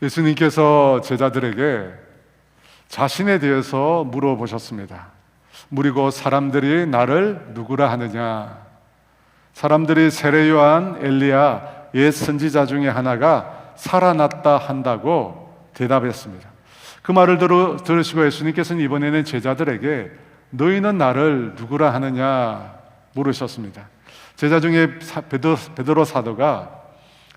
예수님께서 제자들에게 자신에 대해서 물어보셨습니다. 무리고 사람들이 나를 누구라 하느냐? 사람들이 세례 요한, 엘리야, 옛 선지자 중에 하나가 살아났다 한다고 대답했습니다. 그 말을 들으시고 예수님께서는 이번에는 제자들에게 너희는 나를 누구라 하느냐 물으셨습니다. 제자 중에 베드로 사도가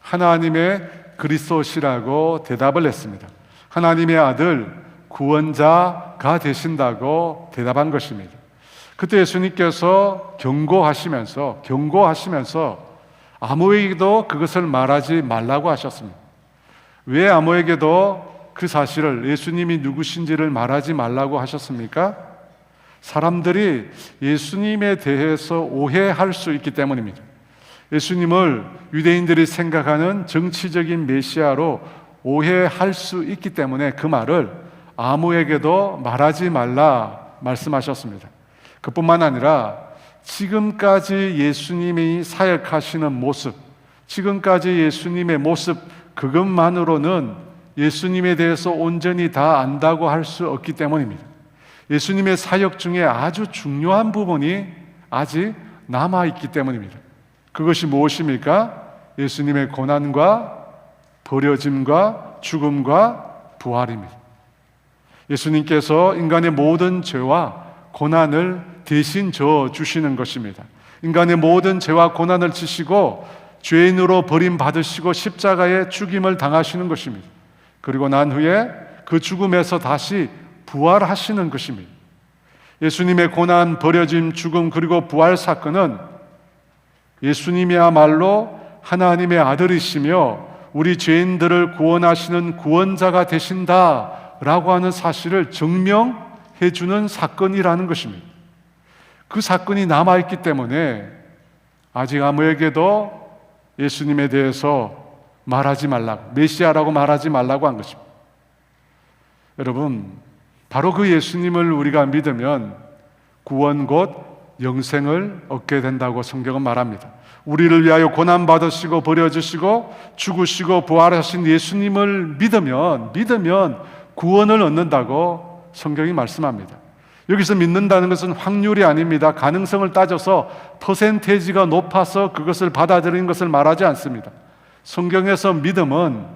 하나님의 그리스도시라고 대답을 했습니다. 하나님의 아들 구원자가 되신다고 대답한 것입니다. 그때 예수님께서 경고하시면서 아무에게도 그것을 말하지 말라고 하셨습니다. 왜 아무에게도 그 사실을, 예수님이 누구신지를 말하지 말라고 하셨습니까? 사람들이 예수님에 대해서 오해할 수 있기 때문입니다. 예수님을 유대인들이 생각하는 정치적인 메시아로 오해할 수 있기 때문에 그 말을 아무에게도 말하지 말라 말씀하셨습니다. 그뿐만 아니라 지금까지 예수님이 사역하시는 모습, 지금까지 예수님의 모습, 그것만으로는 예수님에 대해서 온전히 다 안다고 할 수 없기 때문입니다. 예수님의 사역 중에 아주 중요한 부분이 아직 남아있기 때문입니다. 그것이 무엇입니까? 예수님의 고난과 버려짐과 죽음과 부활입니다. 예수님께서 인간의 모든 죄와 고난을 대신 져 주시는 것입니다. 인간의 모든 죄와 고난을 지시고 죄인으로 버림받으시고 십자가에 죽임을 당하시는 것입니다. 그리고 난 후에 그 죽음에서 다시 부활하시는 것입니다. 예수님의 고난, 버려짐, 죽음 그리고 부활 사건은 예수님이야말로 하나님의 아들이시며 우리 죄인들을 구원하시는 구원자가 되신다라고 하는 사실을 증명해 주는 사건이라는 것입니다. 그 사건이 남아있기 때문에 아직 아무에게도 예수님에 대해서 말하지 말라고, 메시아라고 말하지 말라고 한 것입니다. 여러분, 바로 그 예수님을 우리가 믿으면 구원 곧 영생을 얻게 된다고 성경은 말합니다. 우리를 위하여 고난받으시고 버려주시고 죽으시고 부활하신 예수님을 믿으면 구원을 얻는다고 성경이 말씀합니다. 여기서 믿는다는 것은 확률이 아닙니다. 가능성을 따져서 퍼센테이지가 높아서 그것을 받아들이는 것을 말하지 않습니다. 성경에서 믿음은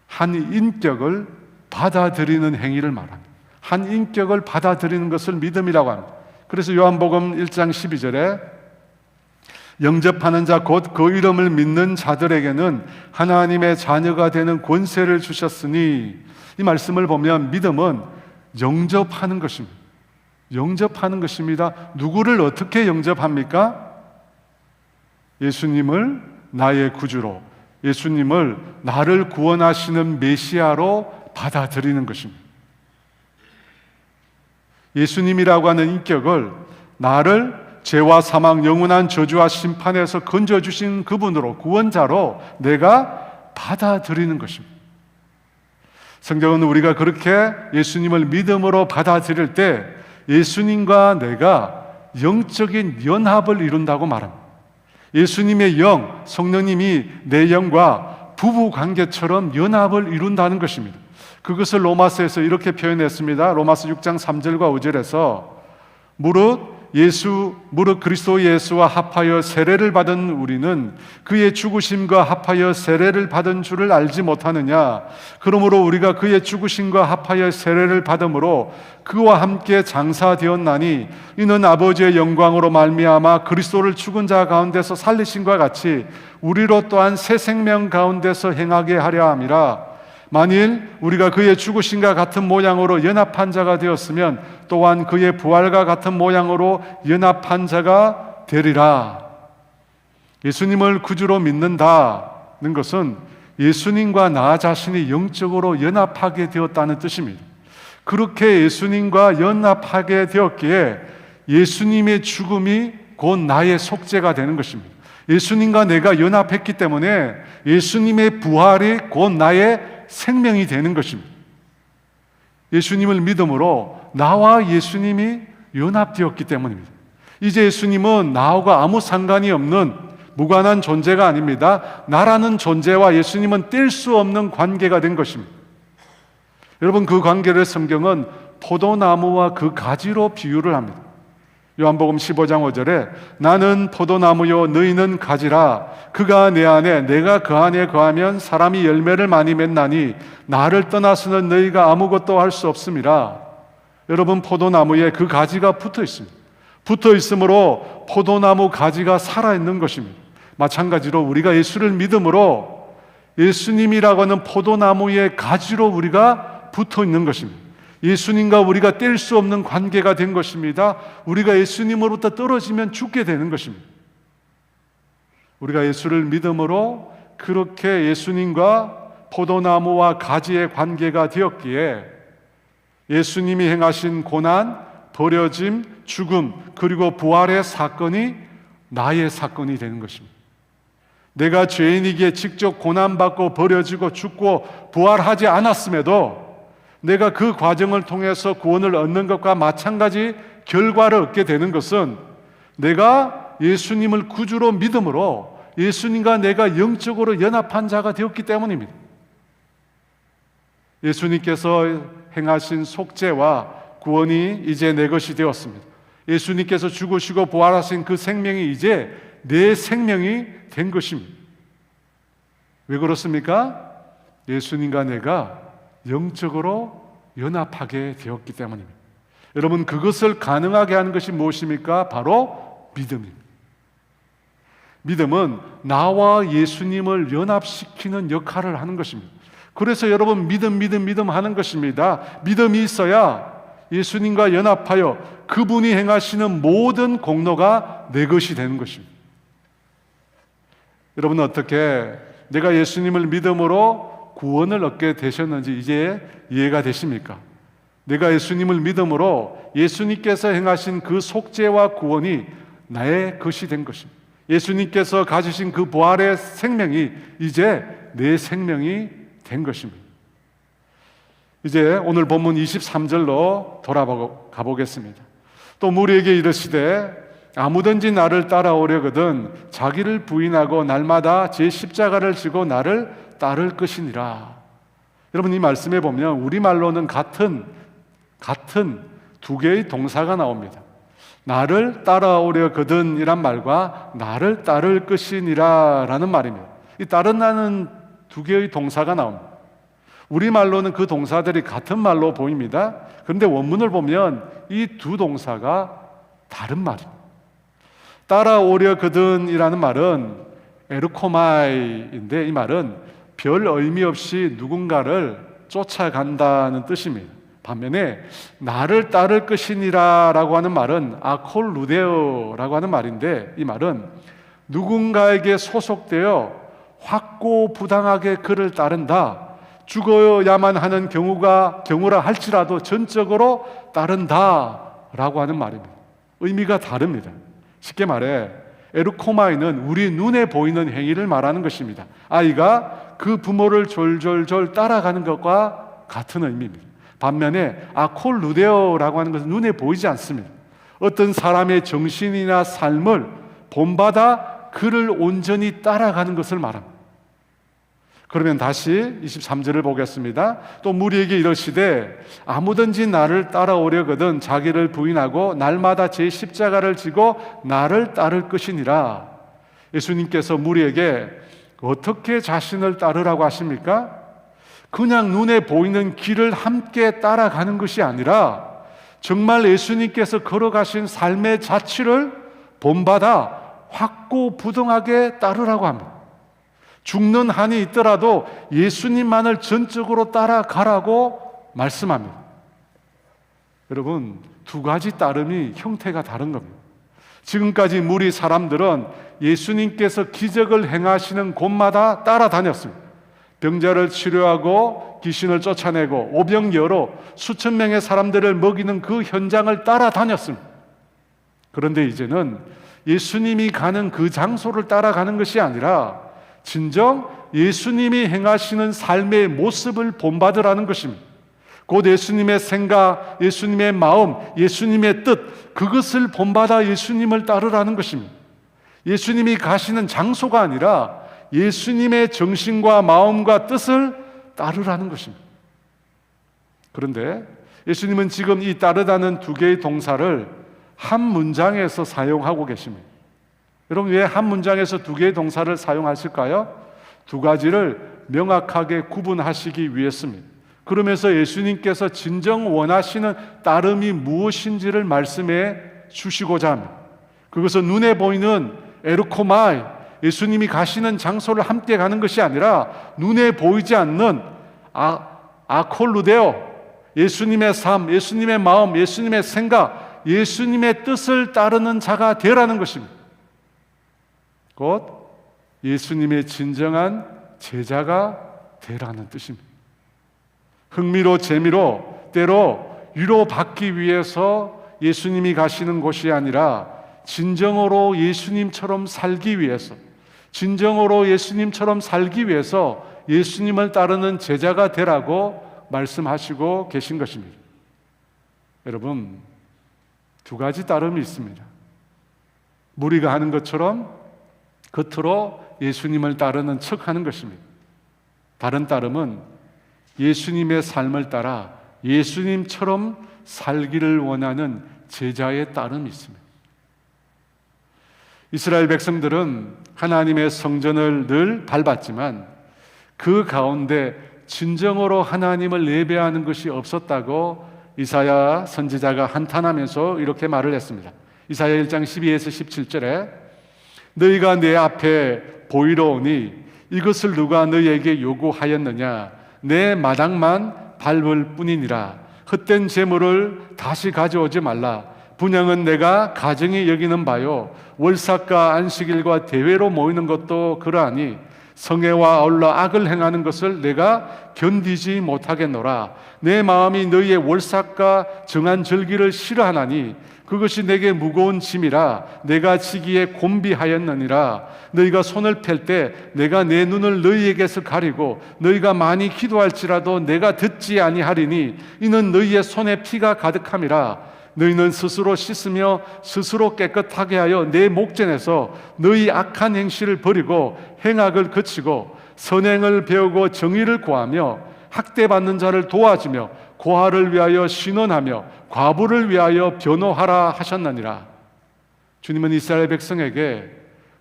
한 인격을 받아들이는 행위를 말합니다. 한 인격을 받아들이는 것을 믿음이라고 합니다. 그래서 요한복음 1장 12절에 영접하는 자 곧 그 이름을 믿는 자들에게는 하나님의 자녀가 되는 권세를 주셨으니, 이 말씀을 보면 믿음은 영접하는 것입니다. 영접하는 것입니다. 누구를 어떻게 영접합니까? 예수님을 나의 구주로, 예수님을 나를 구원하시는 메시아로 받아들이는 것입니다. 예수님이라고 하는 인격을 나를 죄와 사망, 영원한 저주와 심판에서 건져주신 그분으로, 구원자로 내가 받아들이는 것입니다. 성경은 우리가 그렇게 예수님을 믿음으로 받아들일 때 예수님과 내가 영적인 연합을 이룬다고 말합니다. 예수님의 영, 성령님이 내 영과 부부 관계처럼 연합을 이룬다는 것입니다. 그것을 로마서에서 이렇게 표현했습니다. 로마서 6장 3절과 5절에서 무릇 그리스도 예수와 합하여 세례를 받은 우리는 그의 죽으심과 합하여 세례를 받은 줄을 알지 못하느냐? 그러므로 우리가 그의 죽으심과 합하여 세례를 받음으로 그와 함께 장사되었나니 이는 아버지의 영광으로 말미암아 그리스도를 죽은 자 가운데서 살리신과 같이 우리로 또한 새 생명 가운데서 행하게 하려 함이라. 만일 우리가 그의 죽으심과 같은 모양으로 연합한 자가 되었으면 또한 그의 부활과 같은 모양으로 연합한 자가 되리라. 예수님을 구주로 믿는다는 것은 예수님과 나 자신이 영적으로 연합하게 되었다는 뜻입니다. 그렇게 예수님과 연합하게 되었기에 예수님의 죽음이 곧 나의 속죄가 되는 것입니다. 예수님과 내가 연합했기 때문에 예수님의 부활이 곧 나의 생명이 되는 것입니다. 예수님을 믿음으로 나와 예수님이 연합되었기 때문입니다. 이제 예수님은 나하고 아무 상관이 없는 무관한 존재가 아닙니다. 나라는 존재와 예수님은 뗄 수 없는 관계가 된 것입니다. 여러분, 그 관계를 성경은 포도나무와 그 가지로 비유를 합니다. 요한복음 15장 5절에 나는 포도나무요 너희는 가지라. 그가 내 안에 내가 그 안에 거하면 사람이 열매를 많이 맺나니 나를 떠나서는 너희가 아무것도 할 수 없음이라. 여러분, 포도나무에 그 가지가 붙어 있습니다. 붙어 있으므로 포도나무 가지가 살아있는 것입니다. 마찬가지로 우리가 예수를 믿음으로 예수님이라고 하는 포도나무의 가지로 우리가 붙어 있는 것입니다. 예수님과 우리가 뗄 수 없는 관계가 된 것입니다. 우리가 예수님으로부터 떨어지면 죽게 되는 것입니다. 우리가 예수를 믿음으로 그렇게 예수님과 포도나무와 가지의 관계가 되었기에 예수님이 행하신 고난, 버려짐, 죽음, 그리고 부활의 사건이 나의 사건이 되는 것입니다. 내가 죄인이기에 직접 고난받고 버려지고 죽고 부활하지 않았음에도 내가 그 과정을 통해서 구원을 얻는 것과 마찬가지 결과를 얻게 되는 것은 내가 예수님을 구주로 믿음으로 예수님과 내가 영적으로 연합한 자가 되었기 때문입니다. 예수님께서 행하신 속죄와 구원이 이제 내 것이 되었습니다. 예수님께서 죽으시고 부활하신 그 생명이 이제 내 생명이 된 것입니다. 왜 그렇습니까? 예수님과 내가 영적으로 연합하게 되었기 때문입니다. 여러분, 그것을 가능하게 하는 것이 무엇입니까? 바로 믿음입니다. 믿음은 나와 예수님을 연합시키는 역할을 하는 것입니다. 그래서 여러분, 믿음 하는 것입니다. 믿음이 있어야 예수님과 연합하여 그분이 행하시는 모든 공로가 내 것이 되는 것입니다. 여러분, 어떻게 내가 예수님을 믿음으로 구원을 얻게 되셨는지 이제 이해가 되십니까? 내가 예수님을 믿음으로 예수님께서 행하신 그 속죄와 구원이 나의 것이 된 것입니다. 예수님께서 가지신 그 부활의 생명이 이제 내 생명이 된 것입니다. 이제 오늘 본문 23절로 돌아가 보겠습니다. 또 무리에게 이르시되 아무든지 나를 따라오려거든 자기를 부인하고 날마다 제 십자가를 지고 나를 따를 것이니라. 여러분, 이 말씀에 보면 우리말로는 같은 두 개의 동사가 나옵니다. 나를 따라오려거든 이란 말과 나를 따를 것이니라 라는 말입니다. 이 따른다는 두 개의 동사가 나옵니다. 우리말로는 그 동사들이 같은 말로 보입니다. 그런데 원문을 보면 이 두 동사가 다른 말입니다. 따라오려거든 이라는 말은 에르코마이인데 이 말은 별 의미 없이 누군가를 쫓아간다는 뜻입니다. 반면에 나를 따를 것이니라 라고 하는 말은 아콜루데오라고 하는 말인데 이 말은 누군가에게 소속되어 확고부당하게 그를 따른다, 죽어야만 하는 경우라 할지라도 전적으로 따른다 라고 하는 말입니다. 의미가 다릅니다. 쉽게 말해 에르코마이는 우리 눈에 보이는 행위를 말하는 것입니다. 아이가 그 부모를 졸졸졸 따라가는 것과 같은 의미입니다. 반면에 아콜루데오라고 하는 것은 눈에 보이지 않습니다. 어떤 사람의 정신이나 삶을 본받아 그를 온전히 따라가는 것을 말합니다. 그러면 다시 23절을 보겠습니다. 또 무리에게 이르시되 아무든지 나를 따라오려거든 자기를 부인하고 날마다 제 십자가를 지고 나를 따를 것이니라. 예수님께서 무리에게 어떻게 자신을 따르라고 하십니까? 그냥 눈에 보이는 길을 함께 따라가는 것이 아니라 정말 예수님께서 걸어가신 삶의 자취를 본받아 확고부동하게 따르라고 합니다. 죽는 한이 있더라도 예수님만을 전적으로 따라가라고 말씀합니다. 여러분, 두 가지 따름이 형태가 다른 겁니다. 지금까지 무리 사람들은 예수님께서 기적을 행하시는 곳마다 따라다녔습니다. 병자를 치료하고 귀신을 쫓아내고 오병이어로 수천 명의 사람들을 먹이는 그 현장을 따라다녔습니다. 그런데 이제는 예수님이 가는 그 장소를 따라가는 것이 아니라 진정 예수님이 행하시는 삶의 모습을 본받으라는 것입니다. 곧 예수님의 생각, 예수님의 마음, 예수님의 뜻, 그것을 본받아 예수님을 따르라는 것입니다. 예수님이 가시는 장소가 아니라 예수님의 정신과 마음과 뜻을 따르라는 것입니다. 그런데 예수님은 지금 이 따르다는 두 개의 동사를 한 문장에서 사용하고 계십니다. 여러분, 왜 한 문장에서 두 개의 동사를 사용하실까요? 두 가지를 명확하게 구분하시기 위해서입니다. 그러면서 예수님께서 진정 원하시는 따름이 무엇인지를 말씀해 주시고자 합니다. 그것은 눈에 보이는 에르코마이, 예수님이 가시는 장소를 함께 가는 것이 아니라 눈에 보이지 않는 아콜루데오, 예수님의 삶, 예수님의 마음, 예수님의 생각, 예수님의 뜻을 따르는 자가 되라는 것입니다. 곧 예수님의 진정한 제자가 되라는 뜻입니다. 흥미로 재미로 때로 위로받기 위해서 예수님이 가시는 곳이 아니라 진정으로 예수님처럼 살기 위해서, 진정으로 예수님처럼 살기 위해서 예수님을 따르는 제자가 되라고 말씀하시고 계신 것입니다. 여러분, 두 가지 따름이 있습니다. 무리가 하는 것처럼 겉으로 예수님을 따르는 척하는 것입니다. 다른 따름은 예수님의 삶을 따라 예수님처럼 살기를 원하는 제자의 따름이 있습니다. 이스라엘 백성들은 하나님의 성전을 늘 밟았지만 그 가운데 진정으로 하나님을 예배하는 것이 없었다고 이사야 선지자가 한탄하면서 이렇게 말을 했습니다. 이사야 1장 12에서 17절에 너희가 내 앞에 보이러 오니 이것을 누가 너희에게 요구하였느냐? 내 마당만 밟을 뿐이니라. 헛된 재물을 다시 가져오지 말라. 분향은 내가 가정이 여기는 바요, 월삭과 안식일과 대회로 모이는 것도 그러하니 성애와 아울러 악을 행하는 것을 내가 견디지 못하겠노라. 내 마음이 너희의 월삭과 정한 절기를 싫어하나니 그것이 내게 무거운 짐이라 내가 지기에 곤비하였느니라. 너희가 손을 펼 때 내가 내 눈을 너희에게서 가리고 너희가 많이 기도할지라도 내가 듣지 아니하리니 이는 너희의 손에 피가 가득함이라. 너희는 스스로 씻으며 스스로 깨끗하게 하여 내 목전에서 너희 악한 행실을 버리고 행악을 그치고 선행을 배우고 정의를 구하며 학대받는 자를 도와주며 고아를 위하여 신원하며 과부를 위하여 변호하라 하셨느니라. 주님은 이스라엘 백성에게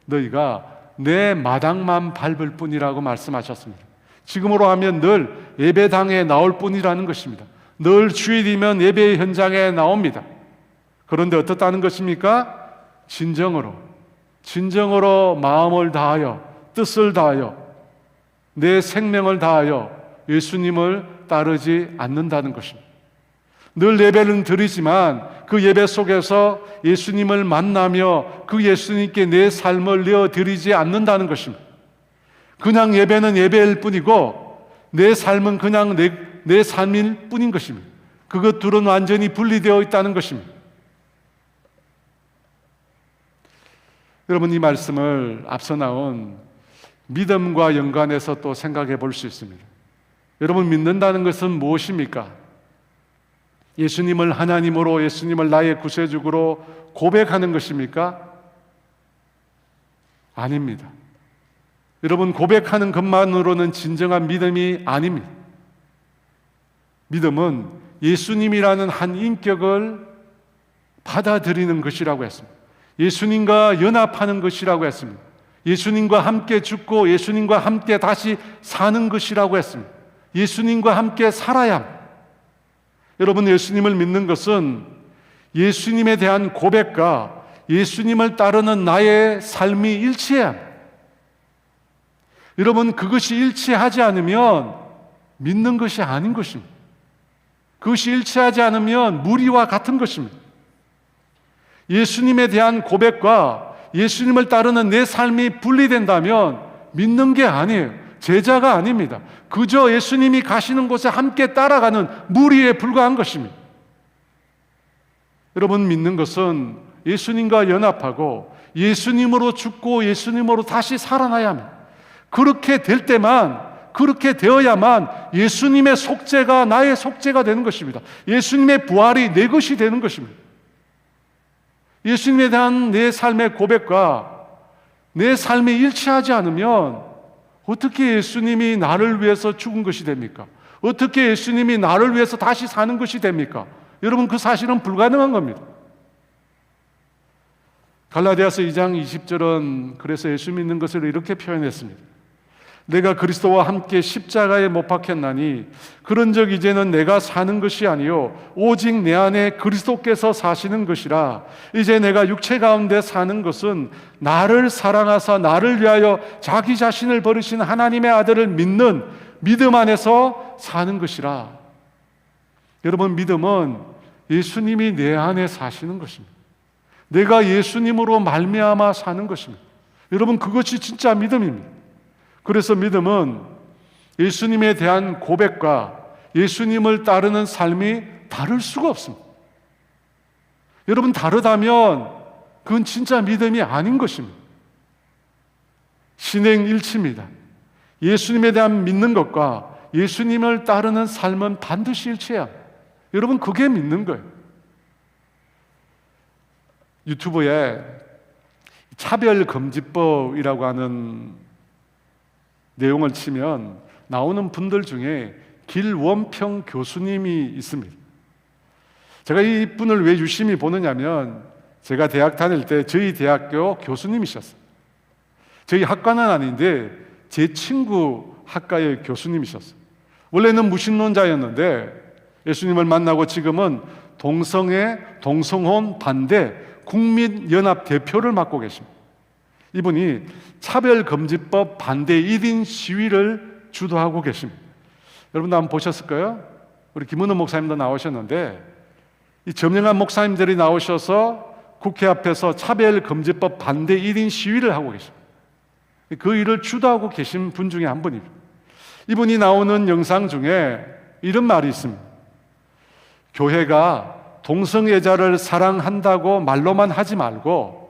너희가 내 마당만 밟을 뿐이라고 말씀하셨습니다. 지금으로 하면 늘 예배당에 나올 뿐이라는 것입니다. 늘 주일이면 예배 현장에 나옵니다. 그런데 어떻다는 것입니까? 진정으로 마음을 다하여 뜻을 다하여 내 생명을 다하여 예수님을 따르지 않는다는 것입니다. 늘 예배는 드리지만 그 예배 속에서 예수님을 만나며 그 예수님께 내 삶을 내어드리지 않는다는 것입니다. 그냥 예배는 예배일 뿐이고 내 삶은 그냥 내 삶일 뿐인 것입니다. 그것 둘은 완전히 분리되어 있다는 것입니다. 여러분, 이 말씀을 앞서 나온 믿음과 연관해서 또 생각해 볼 수 있습니다. 여러분, 믿는다는 것은 무엇입니까? 예수님을 하나님으로, 예수님을 나의 구세주로 고백하는 것입니까? 아닙니다. 여러분, 고백하는 것만으로는 진정한 믿음이 아닙니다. 믿음은 예수님이라는 한 인격을 받아들이는 것이라고 했습니다. 예수님과 연합하는 것이라고 했습니다. 예수님과 함께 죽고 예수님과 함께 다시 사는 것이라고 했습니다. 예수님과 함께 살아야 합니다. 여러분, 예수님을 믿는 것은 예수님에 대한 고백과 예수님을 따르는 나의 삶이 일치해야 합니다. 여러분, 그것이 일치하지 않으면 믿는 것이 아닌 것입니다. 그것이 일치하지 않으면 무리와 같은 것입니다. 예수님에 대한 고백과 예수님을 따르는 내 삶이 분리된다면 믿는 게 아니에요. 제자가 아닙니다. 그저 예수님이 가시는 곳에 함께 따라가는 무리에 불과한 것입니다. 여러분, 믿는 것은 예수님과 연합하고 예수님으로 죽고 예수님으로 다시 살아나야 합니다. 그렇게 될 때만, 그렇게 되어야만 예수님의 속죄가 나의 속죄가 되는 것입니다. 예수님의 부활이 내 것이 되는 것입니다. 예수님에 대한 내 삶의 고백과 내 삶이 일치하지 않으면 어떻게 예수님이 나를 위해서 죽은 것이 됩니까? 어떻게 예수님이 나를 위해서 다시 사는 것이 됩니까? 여러분, 그 사실은 불가능한 겁니다. 갈라디아서 2장 20절은 그래서 예수 믿는 것을 이렇게 표현했습니다. 내가 그리스도와 함께 십자가에 못 박혔나니 그런즉 이제는 내가 사는 것이 아니요 오직 내 안에 그리스도께서 사시는 것이라. 이제 내가 육체 가운데 사는 것은 나를 사랑하사 나를 위하여 자기 자신을 버리신 하나님의 아들을 믿는 믿음 안에서 사는 것이라. 여러분, 믿음은 예수님이 내 안에 사시는 것입니다. 내가 예수님으로 말미암아 사는 것입니다. 여러분, 그것이 진짜 믿음입니다. 그래서 믿음은 예수님에 대한 고백과 예수님을 따르는 삶이 다를 수가 없습니다. 여러분, 다르다면 그건 진짜 믿음이 아닌 것입니다. 신행일치입니다. 예수님에 대한 믿는 것과 예수님을 따르는 삶은 반드시 일치해야 합니다. 여러분, 그게 믿는 거예요. 유튜브에 차별금지법이라고 하는 내용을 치면 나오는 분들 중에 길원평 교수님이 있습니다. 제가 이 분을 왜 유심히 보느냐면 제가 대학 다닐 때 저희 대학교 교수님이셨어요. 저희 학과는 아닌데 제 친구 학과의 교수님이셨어요. 원래는 무신론자였는데 예수님을 만나고 지금은 동성혼 반대 국민연합 대표를 맡고 계십니다. 이분이 차별금지법 반대 1인 시위를 주도하고 계십니다. 여러분도 한번 보셨을까요? 우리 김은호 목사님도 나오셨는데 이 저명한 목사님들이 나오셔서 국회 앞에서 차별금지법 반대 1인 시위를 하고 계십니다. 그 일을 주도하고 계신 분 중에 한 분입니다. 이분이 나오는 영상 중에 이런 말이 있습니다. 교회가 동성애자를 사랑한다고 말로만 하지 말고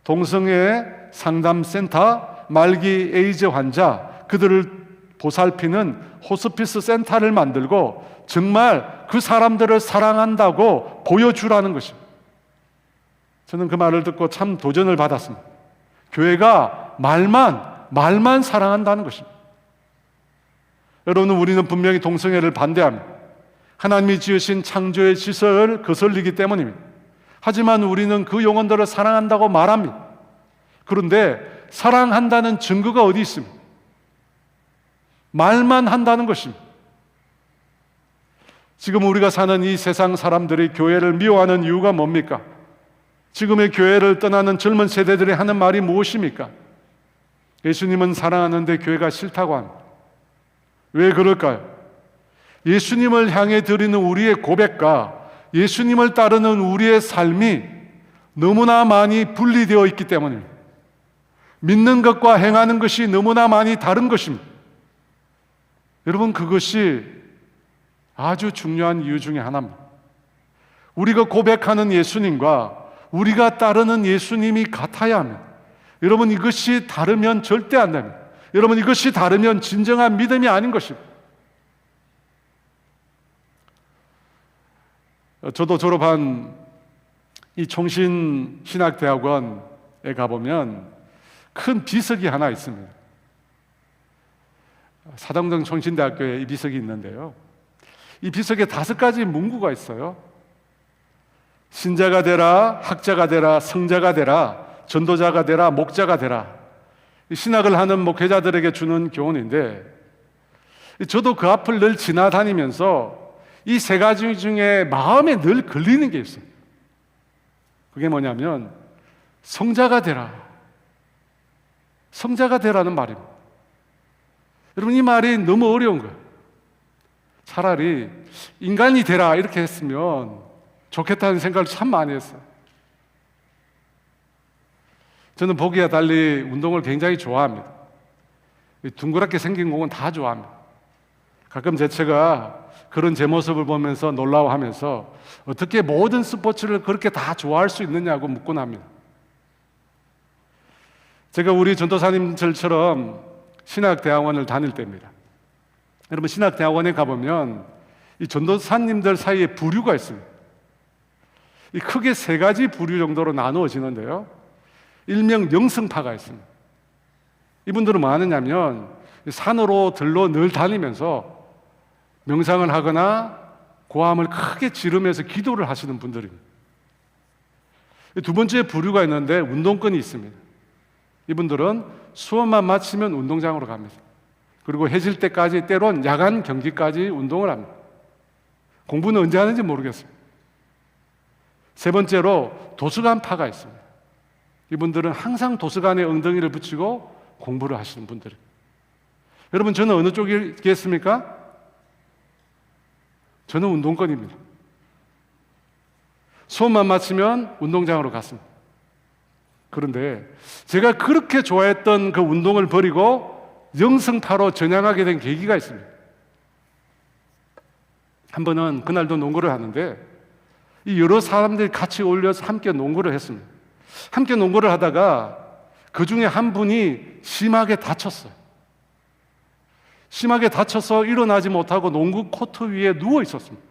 동성애 상담센터, 말기 에이즈 환자, 그들을 보살피는 호스피스 센터를 만들고 정말 그 사람들을 사랑한다고 보여주라는 것입니다. 저는 그 말을 듣고 참 도전을 받았습니다. 교회가 말만 사랑한다는 것입니다. 여러분, 우리는 분명히 동성애를 반대합니다. 하나님이 지으신 창조의 질서를 거슬리기 때문입니다. 하지만 우리는 그 영혼들을 사랑한다고 말합니다. 그런데 사랑한다는 증거가 어디 있습니까? 말만 한다는 것입니다. 지금 우리가 사는 이 세상 사람들이 교회를 미워하는 이유가 뭡니까? 지금의 교회를 떠나는 젊은 세대들이 하는 말이 무엇입니까? 예수님은 사랑하는데 교회가 싫다고 합니다. 왜 그럴까요? 예수님을 향해 드리는 우리의 고백과 예수님을 따르는 우리의 삶이 너무나 많이 분리되어 있기 때문입니다. 믿는 것과 행하는 것이 너무나 많이 다른 것입니다. 여러분, 그것이 아주 중요한 이유 중에 하나입니다. 우리가 고백하는 예수님과 우리가 따르는 예수님이 같아야 합니다. 여러분, 이것이 다르면 절대 안 됩니다. 여러분, 이것이 다르면 진정한 믿음이 아닌 것입니다. 저도 졸업한 이 총신신학대학원에 가보면 큰 비석이 하나 있습니다. 사당동 총신대학교에 이 비석이 있는데요, 이 비석에 5가지 문구가 있어요. 신자가 되라, 학자가 되라, 성자가 되라, 전도자가 되라, 목자가 되라. 신학을 하는 목회자들에게 주는 교훈인데, 저도 그 앞을 늘 지나다니면서 이 3가지 중에 마음에 늘 걸리는 게 있어요. 그게 뭐냐면 성자가 되라. 성자가 되라는 말입니다. 여러분, 이 말이 너무 어려운 거예요. 차라리 인간이 되라 이렇게 했으면 좋겠다는 생각을 참 많이 했어요. 저는 보기와 달리 운동을 굉장히 좋아합니다. 둥그랗게 생긴 공은 다 좋아합니다. 가끔 제 처가 그런 제 모습을 보면서 놀라워하면서 어떻게 모든 스포츠를 그렇게 다 좋아할 수 있느냐고 묻곤 합니다. 제가 우리 전도사님들처럼 신학대학원을 다닐 때입니다. 여러분, 신학대학원에 가보면 이 전도사님들 사이에 부류가 있습니다. 이 크게 3가지 부류 정도로 나누어지는데요, 일명 영성파가 있습니다. 이분들은 뭐 하느냐면 산으로 들로 늘 다니면서 명상을 하거나 고함을 크게 지르면서 기도를 하시는 분들입니다. 두 번째 부류가 있는데 운동권이 있습니다. 이분들은 수업만 마치면 운동장으로 갑니다. 그리고 해질 때까지 때론 야간 경기까지 운동을 합니다. 공부는 언제 하는지 모르겠어요. 세 번째로 도서관파가 있습니다. 이분들은 항상 도서관에 엉덩이를 붙이고 공부를 하시는 분들입니다. 여러분, 저는 어느 쪽이겠습니까? 저는 운동권입니다. 수업만 마치면 운동장으로 갔습니다. 그런데 제가 그렇게 좋아했던 그 운동을 버리고 영성파로 전향하게 된 계기가 있습니다. 한 번은 그날도 농구를 하는데 이 여러 사람들이 같이 어울려서 함께 농구를 했습니다. 함께 농구를 하다가 그 중에 한 분이 심하게 다쳤어요. 심하게 다쳐서 일어나지 못하고 농구 코트 위에 누워 있었습니다.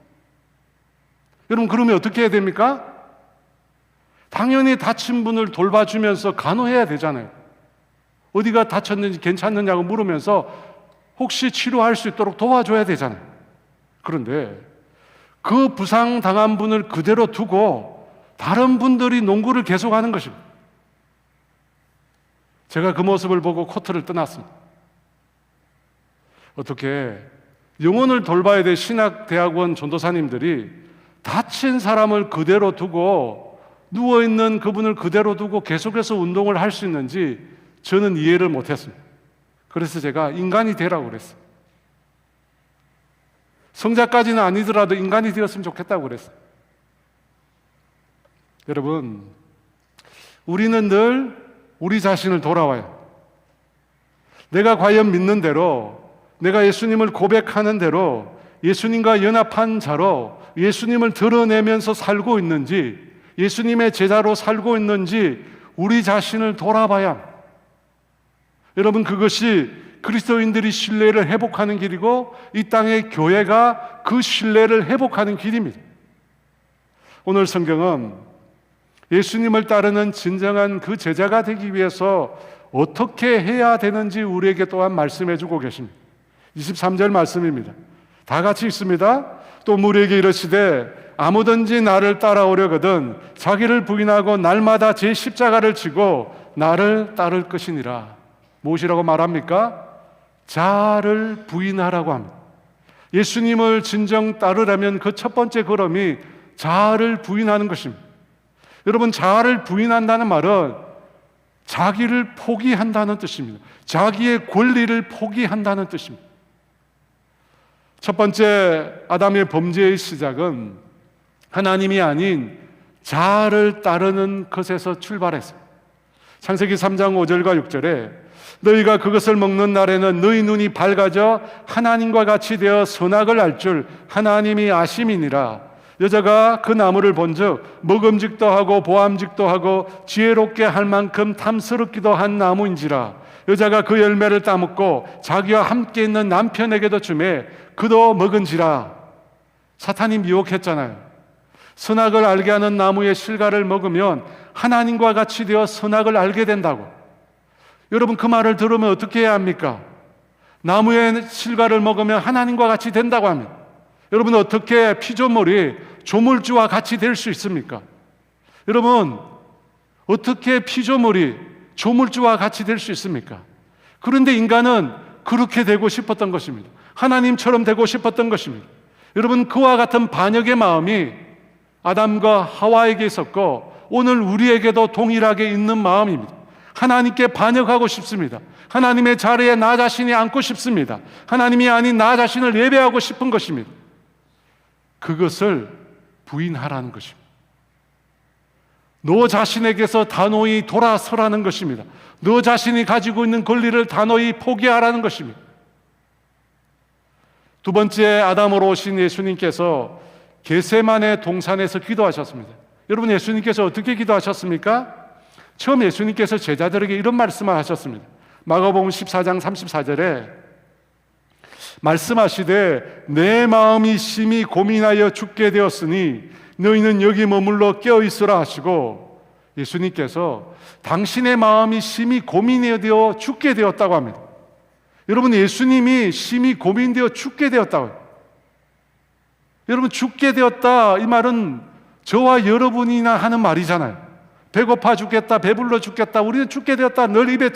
여러분, 그러면 어떻게 해야 됩니까? 당연히 다친 분을 돌봐주면서 간호해야 되잖아요. 어디가 다쳤는지 괜찮느냐고 물으면서 혹시 치료할 수 있도록 도와줘야 되잖아요. 그런데 그 부상당한 분을 그대로 두고 다른 분들이 농구를 계속하는 것입니다. 제가 그 모습을 보고 코트를 떠났습니다. 어떻게 영혼을 돌봐야 될 신학대학원 전도사님들이 다친 사람을 그대로 두고 누워있는 그분을 그대로 두고 계속해서 운동을 할 수 있는지 저는 이해를 못했습니다. 그래서 제가 인간이 되라고 그랬어요. 성자까지는 아니더라도 인간이 되었으면 좋겠다고 그랬어요. 여러분, 우리는 늘 우리 자신을 돌아와요. 내가 과연 믿는 대로, 내가 예수님을 고백하는 대로 예수님과 연합한 자로 예수님을 드러내면서 살고 있는지, 예수님의 제자로 살고 있는지 우리 자신을 돌아봐야 합니다. 여러분, 그것이 그리스도인들이 신뢰를 회복하는 길이고 이 땅의 교회가 그 신뢰를 회복하는 길입니다. 오늘 성경은 예수님을 따르는 진정한 그 제자가 되기 위해서 어떻게 해야 되는지 우리에게 또한 말씀해 주고 계십니다. 23절 말씀입니다. 다 같이 읽습니다. 또 우리에게 이르시되 아무든지 나를 따라오려거든 자기를 부인하고 날마다 제 십자가를 지고 나를 따를 것이니라. 무엇이라고 말합니까? 자아를 부인하라고 합니다. 예수님을 진정 따르려면 그 첫 번째 걸음이 자아를 부인하는 것입니다. 여러분, 자아를 부인한다는 말은 자기를 포기한다는 뜻입니다. 자기의 권리를 포기한다는 뜻입니다. 첫 번째 아담의 범죄의 시작은 하나님이 아닌 자아를 따르는 것에서 출발했어요. 창세기 3장 5절과 6절에 너희가 그것을 먹는 날에는 너희 눈이 밝아져 하나님과 같이 되어 선악을 알 줄 하나님이 아심이니라. 여자가 그 나무를 본즉 먹음직도 하고 보암직도 하고 지혜롭게 할 만큼 탐스럽기도 한 나무인지라. 여자가 그 열매를 따먹고 자기와 함께 있는 남편에게도 주매 그도 먹은지라. 사탄이 미혹했잖아요. 선악을 알게 하는 나무의 실과를 먹으면 하나님과 같이 되어 선악을 알게 된다고. 여러분, 그 말을 들으면 어떻게 해야 합니까? 나무의 실과를 먹으면 하나님과 같이 된다고 합니다. 여러분, 어떻게 피조물이 조물주와 같이 될 수 있습니까? 여러분, 어떻게 피조물이 조물주와 같이 될 수 있습니까? 그런데 인간은 그렇게 되고 싶었던 것입니다. 하나님처럼 되고 싶었던 것입니다. 여러분, 그와 같은 반역의 마음이 아담과 하와에게 있었고 오늘 우리에게도 동일하게 있는 마음입니다. 하나님께 반역하고 싶습니다. 하나님의 자리에 나 자신이 앉고 싶습니다. 하나님이 아닌 나 자신을 예배하고 싶은 것입니다. 그것을 부인하라는 것입니다. 너 자신에게서 단호히 돌아서라는 것입니다. 너 자신이 가지고 있는 권리를 단호히 포기하라는 것입니다. 두 번째 아담으로 오신 예수님께서 겟세마네 동산에서 기도하셨습니다. 여러분, 예수님께서 어떻게 기도하셨습니까? 처음 예수님께서 제자들에게 이런 말씀을 하셨습니다. 마가복음 14장 34절에 말씀하시되 내 마음이 심히 고민하여 죽게 되었으니 너희는 여기 머물러 깨어있으라 하시고 예수님께서 당신의 마음이 심히 고민이 되어 죽게 되었다고 합니다. 여러분, 예수님이 심히 고민되어 죽게 되었다고 해요. 여러분, 죽게 되었다, 이 말은 저와 여러분이나 하는 말이잖아요. 배고파 죽겠다, 배불러 죽겠다, 우리는 죽게 되었다 늘 입에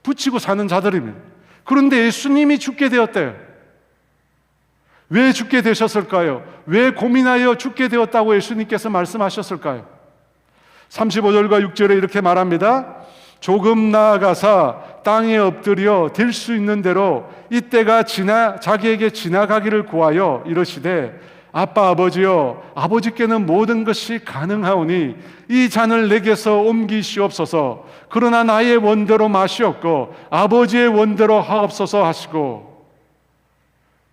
붙이고 사는 자들입니다. 그런데 예수님이 죽게 되었대요. 왜 죽게 되셨을까요? 왜 고민하여 죽게 되었다고 예수님께서 말씀하셨을까요? 35절과 6절에 이렇게 말합니다. 조금 나아가사 땅에 엎드려 될 수 있는 대로 이때가 자기에게 지나가기를 구하여 이르시되 아빠 아버지여, 아버지께는 모든 것이 가능하오니 이 잔을 내게서 옮기시옵소서. 그러나 나의 원대로 마시옵고 아버지의 원대로 하옵소서 하시고,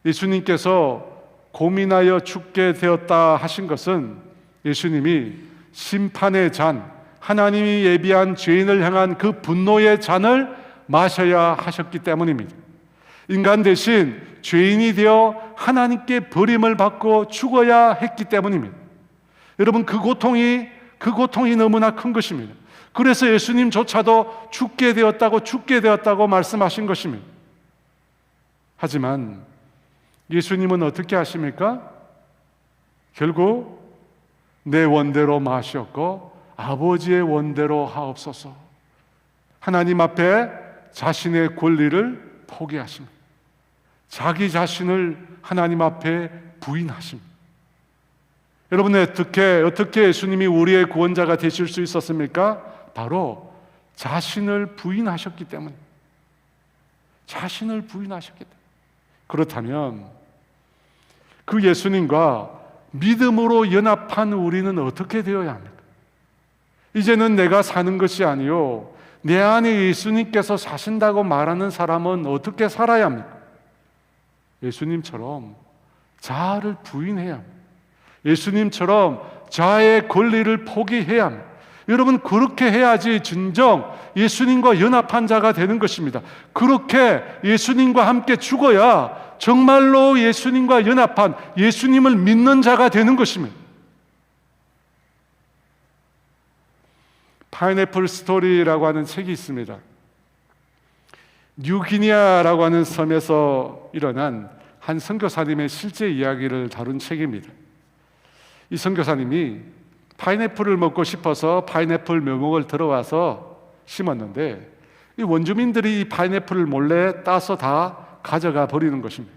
예수님께서 고민하여 죽게 되었다 하신 것은 예수님이 심판의 잔, 하나님이 예비한 죄인을 향한 그 분노의 잔을 마셔야 하셨기 때문입니다. 인간 대신 죄인이 되어 하나님께 버림을 받고 죽어야 했기 때문입니다. 여러분, 그 고통이 너무나 큰 것입니다. 그래서 예수님조차도 죽게 되었다고 말씀하신 것입니다. 하지만 예수님은 어떻게 하십니까? 결국 내 원대로 마셨고 아버지의 원대로 하옵소서. 하나님 앞에 자신의 권리를 포기하십니다. 자기 자신을 하나님 앞에 부인하십니다. 여러분, 어떻게 예수님이 우리의 구원자가 되실 수 있었습니까? 바로 자신을 부인하셨기 때문에. 자신을 부인하셨기 때문에. 그렇다면 그 예수님과 믿음으로 연합한 우리는 어떻게 되어야 합니까? 이제는 내가 사는 것이 아니요 내 안에 예수님께서 사신다고 말하는 사람은 어떻게 살아야 합니까? 예수님처럼 자아를 부인해야 합니다. 예수님처럼 자아의 권리를 포기해야 합니다. 여러분, 그렇게 해야지 진정 예수님과 연합한 자가 되는 것입니다. 그렇게 예수님과 함께 죽어야 정말로 예수님과 연합한, 예수님을 믿는 자가 되는 것입니다. 파인애플 스토리라고 하는 책이 있습니다. 뉴기니아라고 하는 섬에서 일어난 한 선교사님의 실제 이야기를 다룬 책입니다. 이 선교사님이 파인애플을 먹고 싶어서 파인애플 묘목을 들어와서 심었는데 이 원주민들이 이 파인애플을 몰래 따서 다 가져가 버리는 것입니다.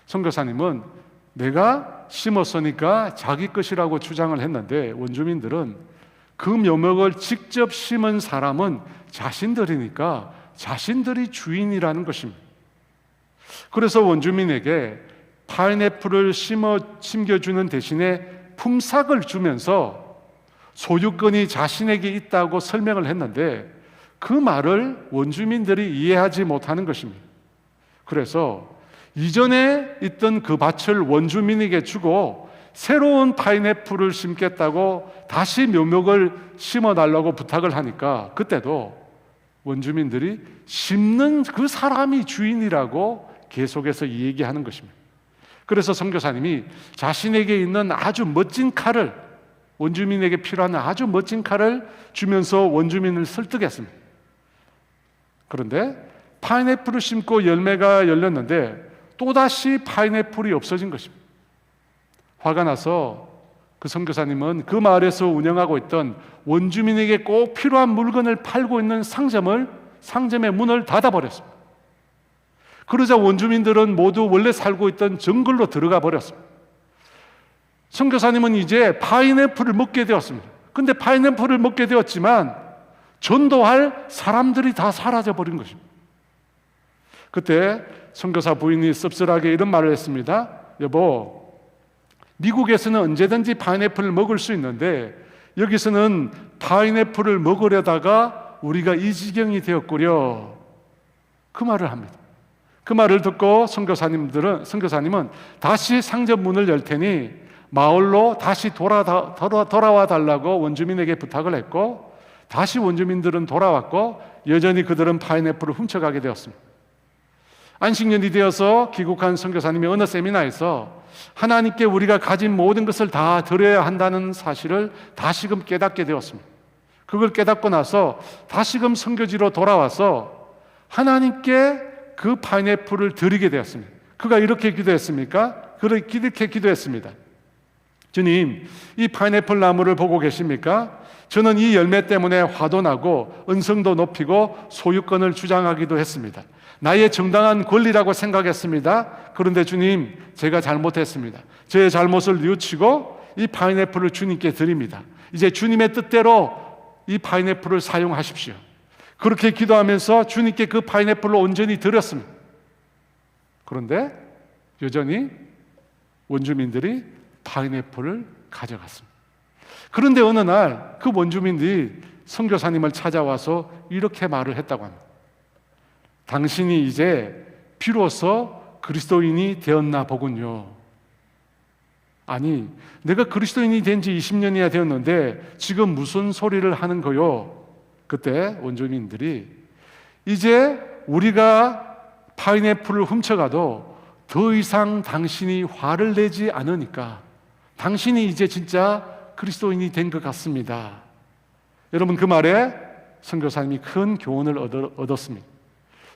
선교사님은 내가 심었으니까 자기 것이라고 주장을 했는데 원주민들은 그 묘목을 직접 심은 사람은 자신들이니까 자신들이 주인이라는 것입니다. 그래서 원주민에게 파인애플을 심겨주는 대신에 품삯을 주면서 소유권이 자신에게 있다고 설명을 했는데 그 말을 원주민들이 이해하지 못하는 것입니다. 그래서 이전에 있던 그 밭을 원주민에게 주고 새로운 파인애플을 심겠다고 다시 묘목을 심어달라고 부탁을 하니까 그때도 원주민들이 심는 그 사람이 주인이라고 계속해서 얘기하는 것입니다. 그래서 선교사님이 자신에게 있는 아주 멋진 칼을, 원주민에게 필요한 아주 멋진 칼을 주면서 원주민을 설득했습니다. 그런데 파인애플을 심고 열매가 열렸는데 또다시 파인애플이 없어진 것입니다. 화가 나서 그 선교사님은 그 마을에서 운영하고 있던 원주민에게 꼭 필요한 물건을 팔고 있는 상점의 문을 닫아버렸습니다. 그러자 원주민들은 모두 원래 살고 있던 정글로 들어가 버렸습니다. 선교사님은 이제 파인애플을 먹게 되었습니다. 근데 파인애플을 먹게 되었지만 전도할 사람들이 다 사라져 버린 것입니다. 그때 선교사 부인이 씁쓸하게 이런 말을 했습니다. 여보, 미국에서는 언제든지 파인애플을 먹을 수 있는데 여기서는 파인애플을 먹으려다가 우리가 이 지경이 되었구려. 그 말을 합니다. 그 말을 듣고 선교사님은 다시 상점 문을 열 테니 마을로 다시 돌아와 달라고 원주민에게 부탁을 했고 다시 원주민들은 돌아왔고 여전히 그들은 파인애플을 훔쳐가게 되었습니다. 안식년이 되어서 귀국한 선교사님이 어느 세미나에서 하나님께 우리가 가진 모든 것을 다 드려야 한다는 사실을 다시금 깨닫게 되었습니다. 그걸 깨닫고 나서 다시금 선교지로 돌아와서 하나님께 그 파인애플을 드리게 되었습니다. 그가 이렇게 기도했습니까? 이렇게 기도했습니다. 주님, 이 파인애플 나무를 보고 계십니까? 저는 이 열매 때문에 화도 나고 은성도 높이고 소유권을 주장하기도 했습니다. 나의 정당한 권리라고 생각했습니다. 그런데 주님, 제가 잘못했습니다. 저의 잘못을 뉘우치고 이 파인애플을 주님께 드립니다. 이제 주님의 뜻대로 이 파인애플을 사용하십시오. 그렇게 기도하면서 주님께 그 파인애플을 온전히 드렸습니다. 그런데 여전히 원주민들이 파인애플을 가져갔습니다. 그런데 어느 날 그 원주민들이 선교사님을 찾아와서 이렇게 말을 했다고 합니다. 당신이 이제 비로소 그리스도인이 되었나 보군요. 아니, 내가 그리스도인이 된 지 20년이나 되었는데 지금 무슨 소리를 하는 거요? 그때 원주민들이 이제 우리가 파인애플을 훔쳐가도 더 이상 당신이 화를 내지 않으니까 당신이 이제 진짜 그리스도인이 된 것 같습니다. 여러분, 그 말에 선교사님이 큰 교훈을 얻었습니다.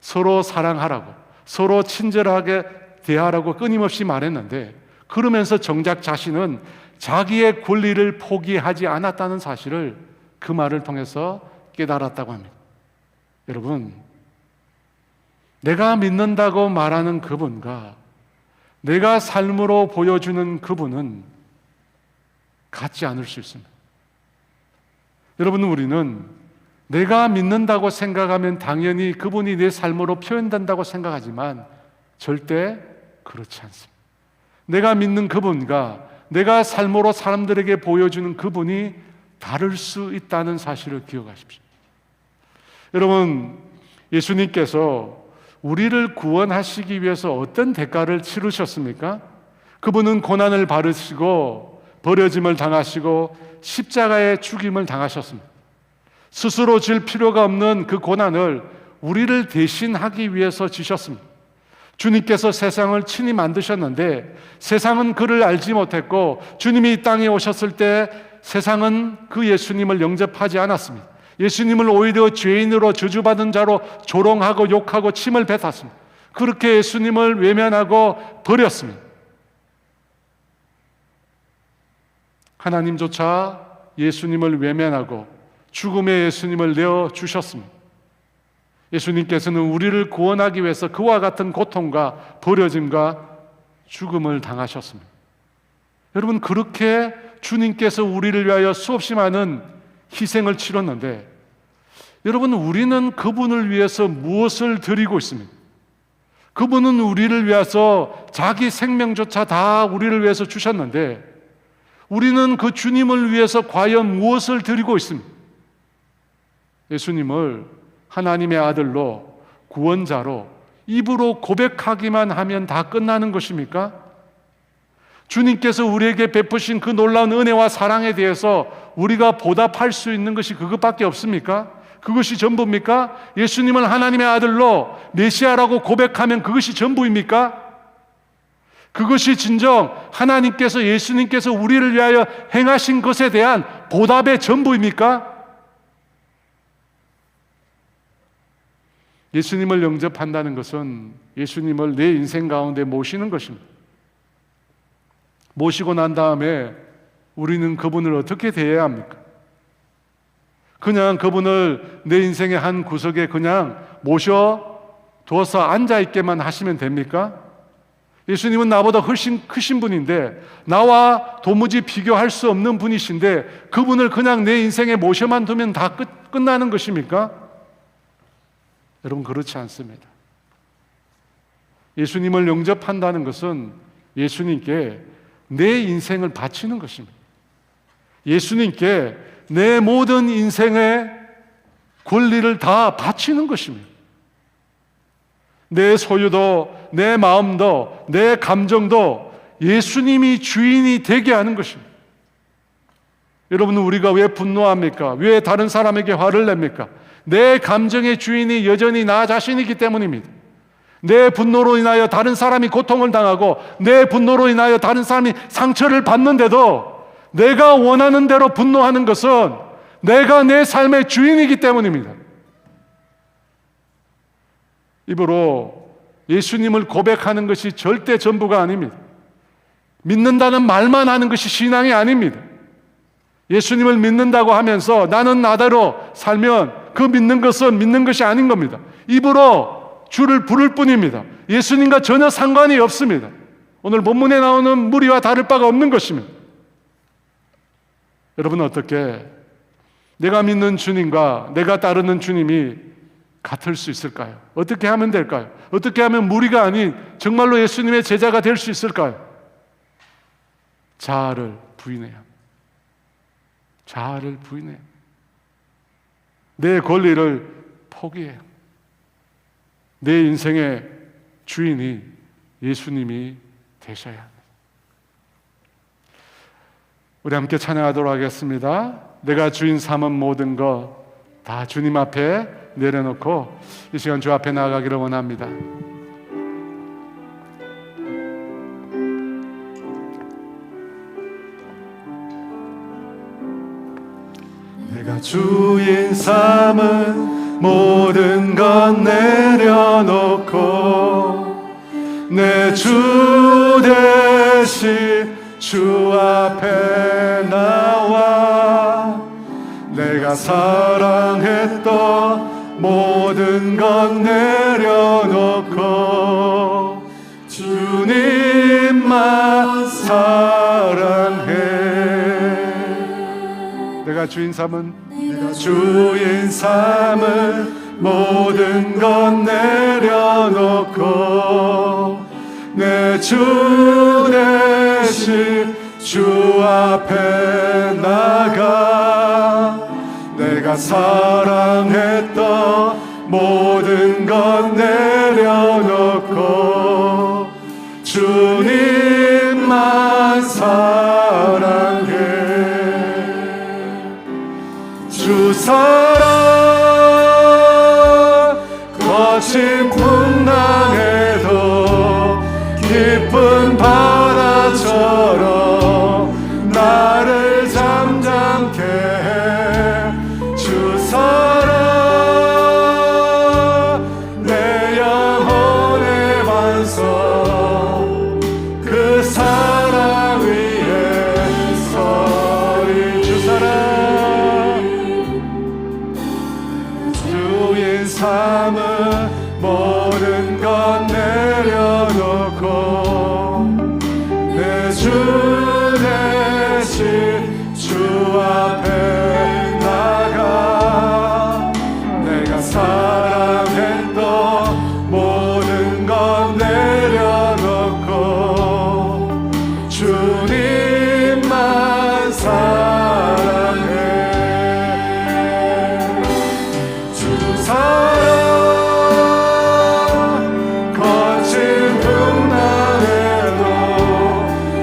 서로 사랑하라고, 서로 친절하게 대하라고 끊임없이 말했는데 그러면서 정작 자신은 자기의 권리를 포기하지 않았다는 사실을 그 말을 통해서 깨달았다고 합니다. 여러분, 내가 믿는다고 말하는 그분과 내가 삶으로 보여주는 그분은 같지 않을 수 있습니다. 여러분, 우리는 내가 믿는다고 생각하면 당연히 그분이 내 삶으로 표현된다고 생각하지만 절대 그렇지 않습니다. 내가 믿는 그분과 내가 삶으로 사람들에게 보여주는 그분이 다를 수 있다는 사실을 기억하십시오. 여러분, 예수님께서 우리를 구원하시기 위해서 어떤 대가를 치르셨습니까? 그분은 고난을 받으시고 버려짐을 당하시고 십자가의 죽임을 당하셨습니다. 스스로 질 필요가 없는 그 고난을 우리를 대신하기 위해서 지셨습니다. 주님께서 세상을 친히 만드셨는데 세상은 그를 알지 못했고 주님이 이 땅에 오셨을 때 세상은 그 예수님을 영접하지 않았습니다. 예수님을 오히려 죄인으로 저주받은 자로 조롱하고 욕하고 침을 뱉었습니다. 그렇게 예수님을 외면하고 버렸습니다. 하나님조차 예수님을 외면하고 죽음의 예수님을 내어주셨습니다. 예수님께서는 우리를 구원하기 위해서 그와 같은 고통과 버려짐과 죽음을 당하셨습니다. 여러분, 그렇게 주님께서 우리를 위하여 수없이 많은 희생을 치렀는데 여러분, 우리는 그분을 위해서 무엇을 드리고 있습니까? 그분은 우리를 위해서 자기 생명조차 다 우리를 위해서 주셨는데 우리는 그 주님을 위해서 과연 무엇을 드리고 있습니까? 예수님을 하나님의 아들로 구원자로 입으로 고백하기만 하면 다 끝나는 것입니까? 주님께서 우리에게 베푸신 그 놀라운 은혜와 사랑에 대해서 우리가 보답할 수 있는 것이 그것밖에 없습니까? 그것이 전부입니까? 예수님을 하나님의 아들로 메시아라고 고백하면 그것이 전부입니까? 그것이 진정 하나님께서 예수님께서 우리를 위하여 행하신 것에 대한 보답의 전부입니까? 예수님을 영접한다는 것은 예수님을 내 인생 가운데 모시는 것입니다. 모시고 난 다음에 우리는 그분을 어떻게 대해야 합니까? 그냥 그분을 내 인생의 한 구석에 그냥 모셔두어서 앉아있게만 하시면 됩니까? 예수님은 나보다 훨씬 크신 분인데 나와 도무지 비교할 수 없는 분이신데 그분을 그냥 내 인생에 모셔만 두면 다 끝나는 것입니까? 여러분, 그렇지 않습니다. 예수님을 영접한다는 것은 예수님께 내 인생을 바치는 것입니다. 예수님께 내 모든 인생의 권리를 다 바치는 것입니다. 내 소유도, 내 마음도, 내 감정도 예수님이 주인이 되게 하는 것입니다. 여러분, 우리가 왜 분노합니까? 왜 다른 사람에게 화를 냅니까? 내 감정의 주인이 여전히 나 자신이기 때문입니다. 내 분노로 인하여 다른 사람이 고통을 당하고 내 분노로 인하여 다른 사람이 상처를 받는데도 내가 원하는 대로 분노하는 것은 내가 내 삶의 주인이기 때문입니다. 입으로 예수님을 고백하는 것이 절대 전부가 아닙니다. 믿는다는 말만 하는 것이 신앙이 아닙니다. 예수님을 믿는다고 하면서 나는 나대로 살면 그 믿는 것은 믿는 것이 아닌 겁니다. 입으로 주를 부를 뿐입니다. 예수님과 전혀 상관이 없습니다. 오늘 본문에 나오는 무리와 다를 바가 없는 것입니다. 여러분, 어떻게 내가 믿는 주님과 내가 따르는 주님이 같을 수 있을까요? 어떻게 하면 될까요? 어떻게 하면 무리가 아닌 정말로 예수님의 제자가 될 수 있을까요? 자아를 부인해야 합니다. 자아를 부인해야 합니다. 내 권리를 포기해야 합니다. 내 인생의 주인이 예수님이 되셔야 합니다. 우리 함께 찬양하도록 하겠습니다. 내가 주인 삼은 모든 것 다 주님 앞에 내려놓고 이 시간 주 앞에 나아가기를 원합니다. 내가 주인 삼은 모든 것 내려놓고 내 주 대신 주 앞에 나와 내가 사랑했던 모든 것 내려놓고 주님만 사랑해. 내가 주인 삼은 모든 것 내려놓고 내 주 대신 주 앞에 나가 내가 사랑했던 모든 것 내려놓고 주님만 사랑해. 주 사랑 거친 풍랑에도 깊은 바다처럼 나를 잠잠케 해. 주 사랑 내 영혼의 반석 그 사랑 위에 서리. 주 사랑 주인 삼은 모든 것 내려놓고 내 주 대신 주 앞에 나가 내가 사랑했던 모든 것 내려놓고 주님만 사랑해. 주 사랑 거친 풍랑에도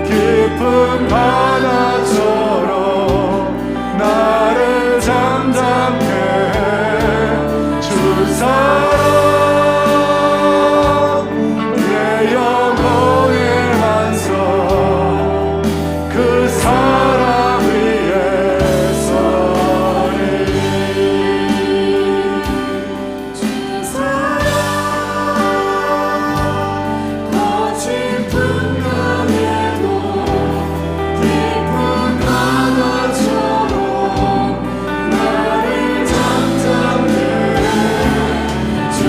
깊은 바다처럼 나를 잠잠케 해. 주 사랑 내 영혼의 반석 그 사랑 위에 서리. 주 사랑 거친 풍랑에도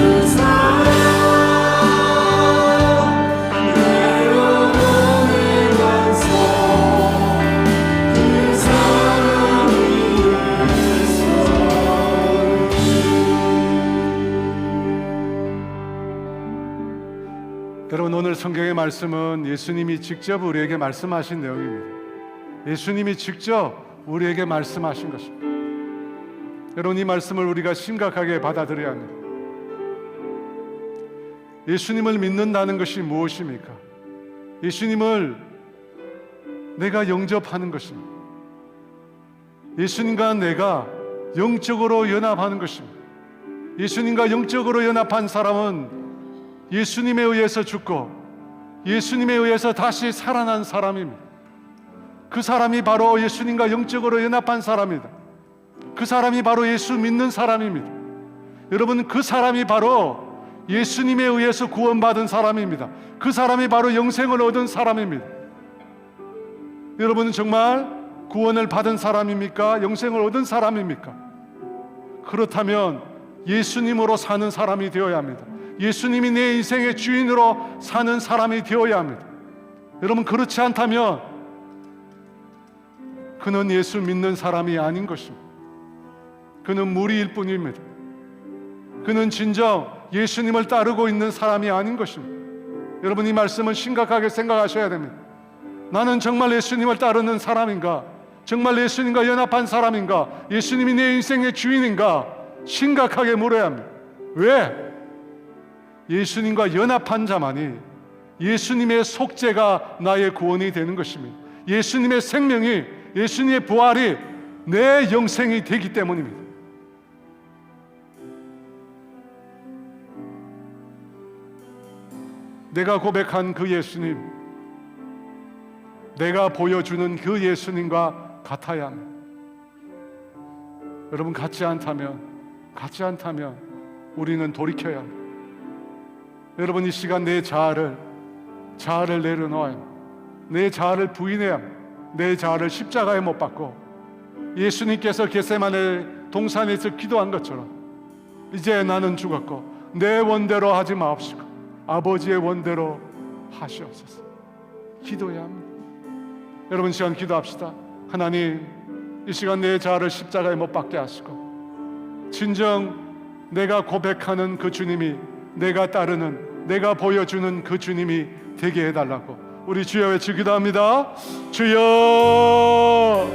깊은 바다처럼 나를 잠잠케 주 사랑 내 영혼의 반석 그 사랑 위에서. 여러분, 오늘 성경의 말씀은 예수님이 직접 우리에게 말씀하신 내용입니다. 예수님이 직접 우리에게 말씀하신 것입니다. 여러분, 이 말씀을 우리가 심각하게 받아들여야 합니다. 예수님을 믿는다는 것이 무엇입니까? 예수님을 내가 영접하는 것입니다. 예수님과 내가 영적으로 연합하는 것입니다. 예수님과 영적으로 연합한 사람은 예수님에 의해서 죽고 예수님에 의해서 다시 살아난 사람입니다. 그 사람이 바로 예수님과 영적으로 연합한 사람이다. 그 사람이 바로 예수 믿는 사람입니다. 여러분, 그 사람이 바로 예수님에 의해서 구원받은 사람입니다. 그 사람이 바로 영생을 얻은 사람입니다. 여러분은 정말 구원을 받은 사람입니까? 영생을 얻은 사람입니까? 그렇다면 예수님으로 사는 사람이 되어야 합니다. 예수님이 내 인생의 주인으로 사는 사람이 되어야 합니다. 여러분, 그렇지 않다면 그는 예수 믿는 사람이 아닌 것입니다. 그는 무리일 뿐입니다. 그는 진정 예수님을 따르고 있는 사람이 아닌 것입니다. 여러분, 이 말씀은 심각하게 생각하셔야 됩니다. 나는 정말 예수님을 따르는 사람인가? 정말 예수님과 연합한 사람인가? 예수님이 내 인생의 주인인가? 심각하게 물어야 합니다. 왜? 예수님과 연합한 자만이 예수님의 속죄가 나의 구원이 되는 것입니다. 예수님의 생명이, 예수님의 부활이 내 영생이 되기 때문입니다. 내가 고백한 그 예수님, 내가 보여주는 그 예수님과 같아야 합니다. 여러분, 같지 않다면 우리는 돌이켜야 합니다. 여러분, 이 시간 내 자아를 내려놓아야 합니다. 내 자아를 부인해야 합니다. 내 자아를 십자가에 못 박고 예수님께서 겟세마네 동산에서 기도한 것처럼 이제 나는 죽었고 내 원대로 하지 마옵시고 아버지의 원대로 하시옵소서. 기도해야 합니다. 여러분, 시간 기도합시다. 하나님, 이 시간 내 자아를 십자가에 못 박게 하시고 진정 내가 고백하는 그 주님이, 내가 따르는, 내가 보여주는 그 주님이 되게 해달라고 우리 주여 외치 기도합니다. 주여,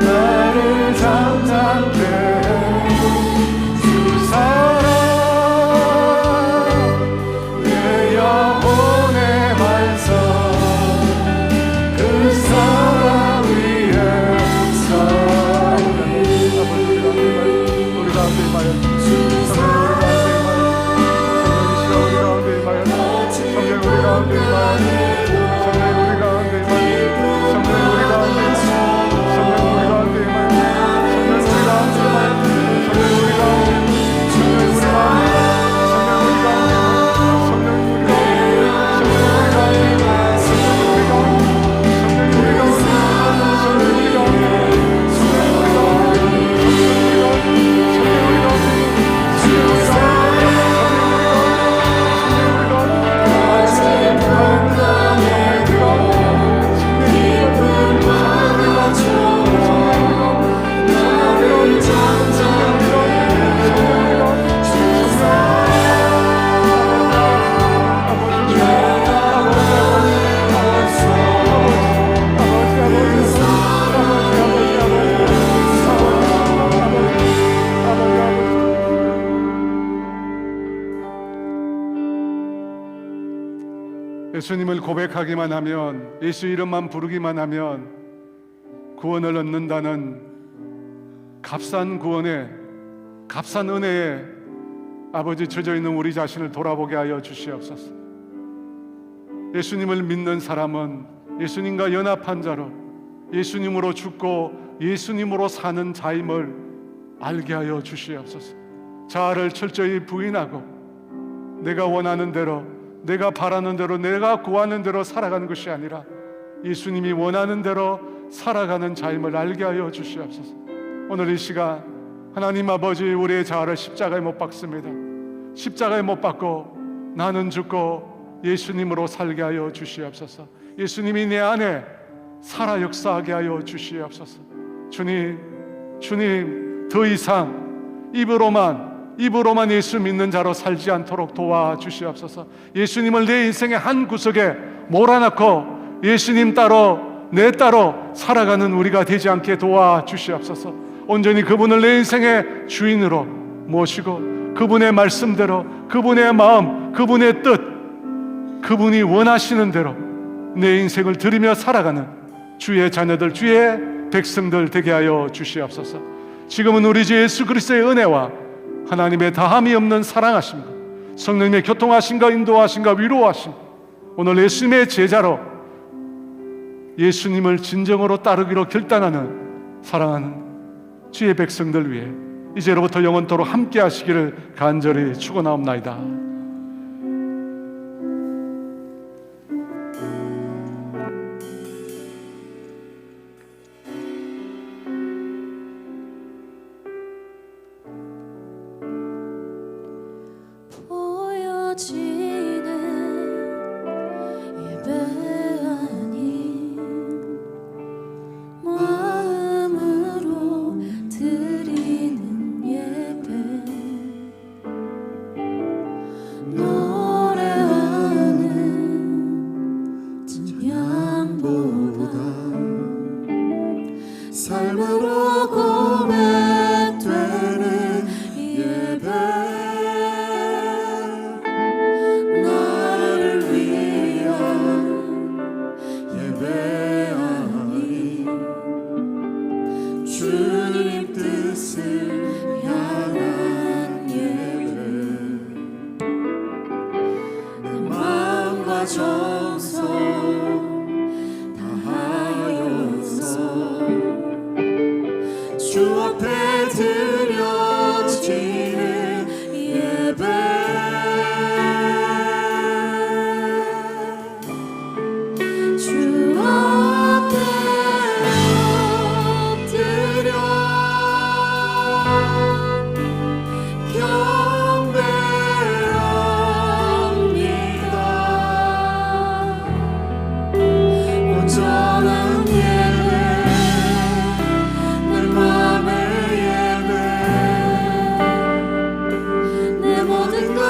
나를 장난게 그 사랑 내 영혼의 반석 그 사랑 위에 우리 가운데 임하여 성령 우리 가운데 임하여 성령 우리 가운데 임하여 성령 우리 가운데 예수님을 고백하기만 하면, 예수 이름만 부르기만 하면 구원을 얻는다는 값싼 구원에, 값싼 은혜에 아버지 젖어 있는 우리 자신을 돌아보게 하여 주시옵소서. 예수님을 믿는 사람은 예수님과 연합한 자로 예수님으로 죽고 예수님으로 사는 자임을 알게 하여 주시옵소서. 자아를 철저히 부인하고 내가 원하는 대로, 내가 바라는 대로, 내가 구하는 대로 살아가는 것이 아니라 예수님이 원하는 대로 살아가는 자임을 알게 하여 주시옵소서. 오늘 이 시간 하나님 아버지, 우리의 자아를 십자가에 못 박습니다. 십자가에 못 박고 나는 죽고 예수님으로 살게 하여 주시옵소서. 예수님이 내 안에 살아 역사하게 하여 주시옵소서. 주님 더 이상 입으로만 예수 믿는 자로 살지 않도록 도와주시옵소서. 예수님을 내 인생의 한 구석에 몰아넣고 예수님 따로, 내 따로 살아가는 우리가 되지 않게 도와주시옵소서. 온전히 그분을 내 인생의 주인으로 모시고 그분의 말씀대로, 그분의 마음, 그분의 뜻, 그분이 원하시는 대로 내 인생을 드리며 살아가는 주의 자녀들, 주의 백성들 되게 하여 주시옵소서. 지금은 우리 주 예수 그리스도의 은혜와 하나님의 다함이 없는 사랑하심과 성령님의 교통하심과 인도하심과 위로하심, 오늘 예수님의 제자로 예수님을 진정으로 따르기로 결단하는 사랑하는 주의 백성들 위해 이제로부터 영원토록 함께 하시기를 간절히 축원하옵나이다. 삶으로 고백되는 예배, 나를 위한 예배하니 주님 뜻을 향한 예배, 내 마음과 정성 다하여서 주 앞에 드려지는 예배, 주 앞에 엎드려 경배합니다. 온전한 모든 것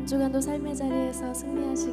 한 주간도 삶의 자리에서 승리하시길